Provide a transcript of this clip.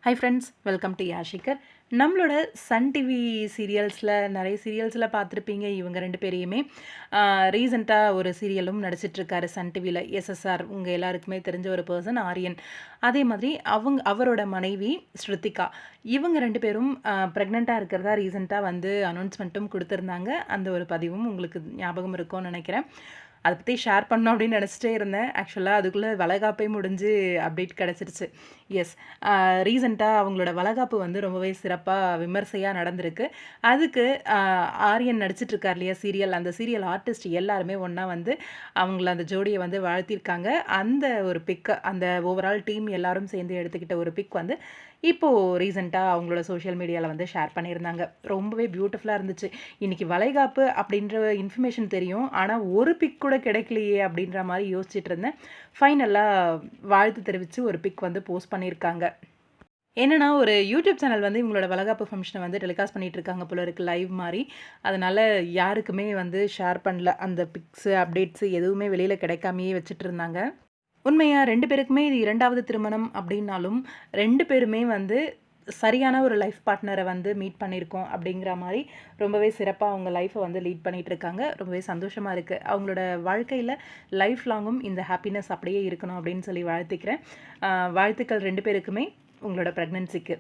High friends, welcome to Yashikar. நம்மளோட Sun TV சீரியல்ஸில் நிறைய சீரியல்ஸில் பார்த்துருப்பீங்க இவங்க ரெண்டு பேரையுமே. ரீசெண்டாக ஒரு சீரியலும் நடிச்சிட்ருக்காரு சன் டிவியில். எஸ்எஸ்ஆர் உங்கள் எல்லாருக்குமே தெரிஞ்ச ஒரு பர்சன் ஆரியன். அதே மாதிரி அவரோட மனைவி ஸ்ருத்திகா, இவங்க ரெண்டு பேரும் ப்ரெக்னெண்ட்டாக இருக்கிறதா ரீசெண்டாக வந்து அனௌன்ஸ்மெண்ட்டும் கொடுத்துருந்தாங்க. அந்த ஒரு பதிவும் உங்களுக்கு ஞாபகம் இருக்கும்னு நினைக்கிறேன். அதை பற்றி ஷேர் பண்ணோம் அப்படின்னு நினச்சிட்டே இருந்தேன். ஆக்சுவலாக அதுக்குள்ளே வளைகாப்பே முடிஞ்சு அப்டேட் கிடச்சிருச்சு. எஸ், ரீசெண்டாக அவங்களோட வளைகாப்பு வந்து ரொம்பவே சிறப்பாக விமர்சையாக நடந்திருக்கு. அதுக்கு ஆரியன் நடிச்சிட்ருக்கார் இல்லையா சீரியல், அந்த சீரியல் ஆர்டிஸ்ட் எல்லாருமே ஒன்றா வந்து அவங்கள அந்த ஜோடியை வந்து வாழ்த்திருக்காங்க. அந்த ஒரு பிக்கு, அந்த ஓவரால் டீம் எல்லாரும் சேர்ந்து எடுத்துக்கிட்ட ஒரு பிக் வந்து இப்போது ரீசெண்டாக அவங்களோட சோஷியல் மீடியாவில் வந்து ஷேர் பண்ணியிருந்தாங்க. ரொம்பவே பியூட்டிஃபுல்லாக இருந்துச்சு. இன்றைக்கி வளைகாப்பு அப்படின்ற இன்ஃபர்மேஷன் தெரியும், ஆனால் ஒரு பிக் கூட கிடைக்கலையே அப்படின்ற மாதிரி யோசிச்சுட்டு இருந்தேன். ஃபைனலாக வாழ்த்து தெரிவித்து ஒரு பிக் வந்து போஸ்ட் பண்ணியிருக்காங்க. என்னென்னா, ஒரு யூடியூப் சேனல் வந்து இவங்களோட வளைகாப்பு ஃபங்க்ஷனை வந்து டெலிகாஸ்ட் பண்ணிகிட்டு இருக்காங்க போல இருக்குது, லைவ் மாதிரி. அதனால் யாருக்குமே வந்து ஷேர் பண்ணல. அந்த பிக்ஸு அப்டேட்ஸு எதுவுமே வெளியில் கிடைக்காமையே வச்சுட்டு இருந்தாங்க. உண்மையாக ரெண்டு பேருக்குமே இது 2வது திருமணம் அப்படின்னாலும் ரெண்டு பேருமே வந்து சரியான ஒரு லைஃப் பார்ட்னரை வந்து மீட் பண்ணியிருக்கோம் அப்படிங்கிற மாதிரி ரொம்பவே சிறப்பாக அவங்க லைஃப்பை வந்து லீட் பண்ணிகிட்ருக்காங்க. ரொம்பவே சந்தோஷமாக இருக்குது. அவங்களோட வாழ்க்கையில் லைஃப் லாங்கும் இந்த ஹாப்பினஸ் அப்படியே இருக்கணும் அப்படின்னு சொல்லி வாழ்த்துக்கிறேன். வாழ்த்துக்கள் ரெண்டு பேருக்குமே உங்களோட ப்ரெக்னன்சிக்கு.